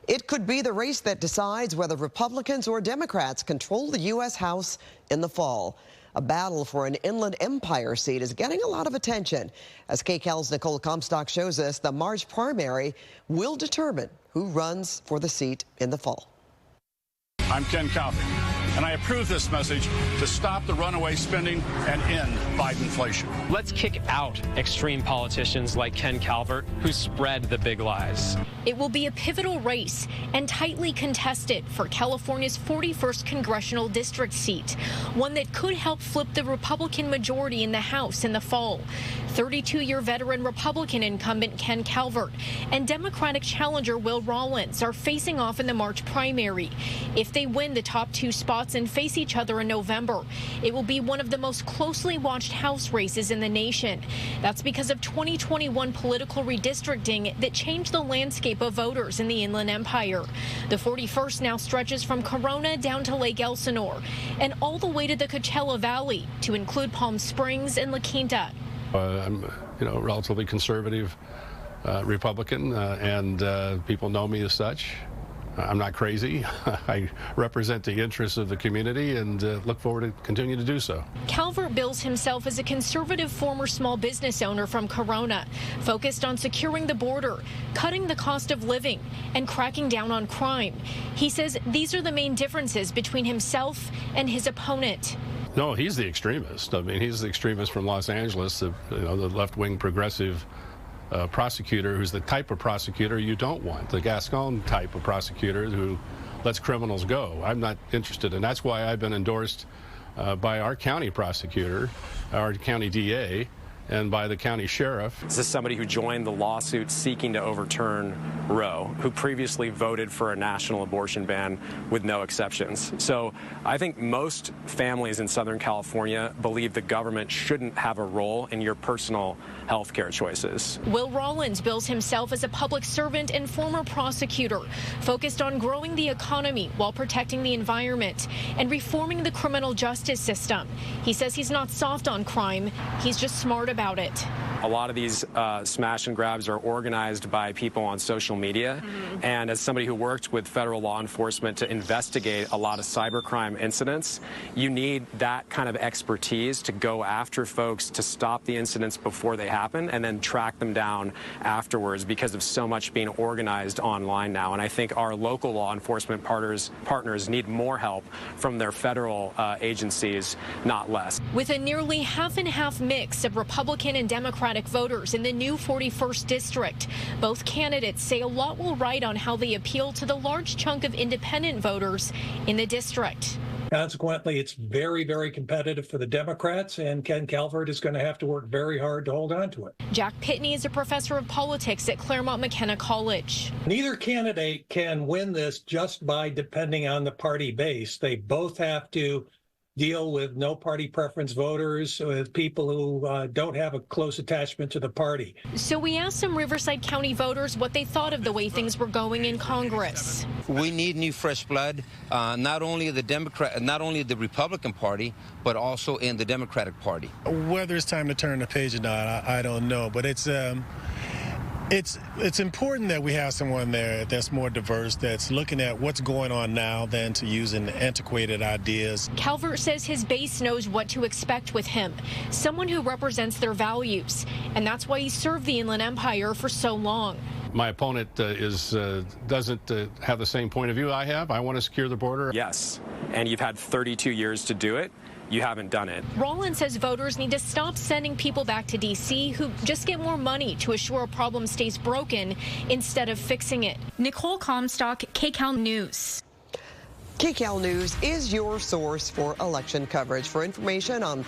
It could be the race that decides whether Republicans or Democrats control the U.S. House in the fall. A battle for an Inland Empire seat is getting a lot of attention. As KCAL's Nicole Comstock shows us, the March primary will determine who runs for the seat in the fall. I'm Ken Calvert, and I approve this message to stop the runaway spending and end Bidenflation. Let's kick out extreme politicians like Ken Calvert, who spread the big lies. It will be a pivotal race and tightly contested for California's 41st congressional district seat, one that could help flip the Republican majority in the House in the fall. 32-year veteran Republican incumbent Ken Calvert and Democratic challenger Will Rawlins are facing off in the March primary. If they win the top two spots and face each other in November, it will be one of the most closely watched House races in the nation. That's because of 2021 political redistricting that changed the landscape of voters in the Inland Empire. The 41st now stretches from Corona down to Lake Elsinore and all the way to the Coachella Valley to include Palm Springs and La Quinta. I'm, a relatively conservative Republican, and people know me as such. I'm not crazy. I represent the interests of the community and look forward to continuing to do so. Calvert bills himself as a conservative former small business owner from Corona, focused on securing the border, cutting the cost of living, and cracking down on crime. He says these are the main differences between himself and his opponent. No, he's the extremist. I mean, he's the extremist from Los Angeles, the left-wing progressive prosecutor who's the type of prosecutor you don't want, the Gascon type of prosecutor who lets criminals go. I'm not interested, and that's why I've been endorsed by our county prosecutor, our county DA, and by the county sheriff. This is somebody who joined the lawsuit seeking to overturn Roe, who previously voted for a national abortion ban with no exceptions. So I think most families in Southern California believe the government shouldn't have a role in your personal health care choices. Will Rawlins bills himself as a public servant and former prosecutor, focused on growing the economy while protecting the environment and reforming the criminal justice system. He says he's not soft on crime, he's just smart about it. A lot of these smash and grabs are organized by people on social media. And as somebody who worked with federal law enforcement to investigate a lot of cybercrime incidents, you need that kind of expertise to go after folks to stop the incidents before they happen and then track them down afterwards because of so much being organized online now. And I think our local law enforcement partners need more help from their federal agencies, not less. With a nearly half-and-half mix of Republican and Democratic voters in the new 41st district, both candidates say a lot will ride on how they appeal to the large chunk of independent voters in the district. Consequently, it's very, very competitive for the Democrats, and Ken Calvert is going to have to work very hard to hold on to it. Jack Pitney is a professor of politics at Claremont McKenna College. Neither candidate can win this just by depending on the party base. They both have to deal with no party preference voters, with people who don't have a close attachment to the party. So we asked some Riverside County voters what they thought of the way things were going in Congress. We need new fresh blood, not only the Republican Party, but also in the Democratic Party. Whether it's time to turn the page or not, I don't know, but it's important that we have someone there that's more diverse, that's looking at what's going on now than to using antiquated ideas. Calvert says his base knows what to expect with him, someone who represents their values, and that's why he served the Inland Empire for so long. My opponent doesn't have the same point of view I have. I want to secure the border. Yes, and you've had 32 years to do it. You haven't done it. Rawlins says voters need to stop sending people back to D.C. who just get more money to assure a problem stays broken instead of fixing it. Nicole Comstock, KCAL News. KCAL News is your source for election coverage. For information on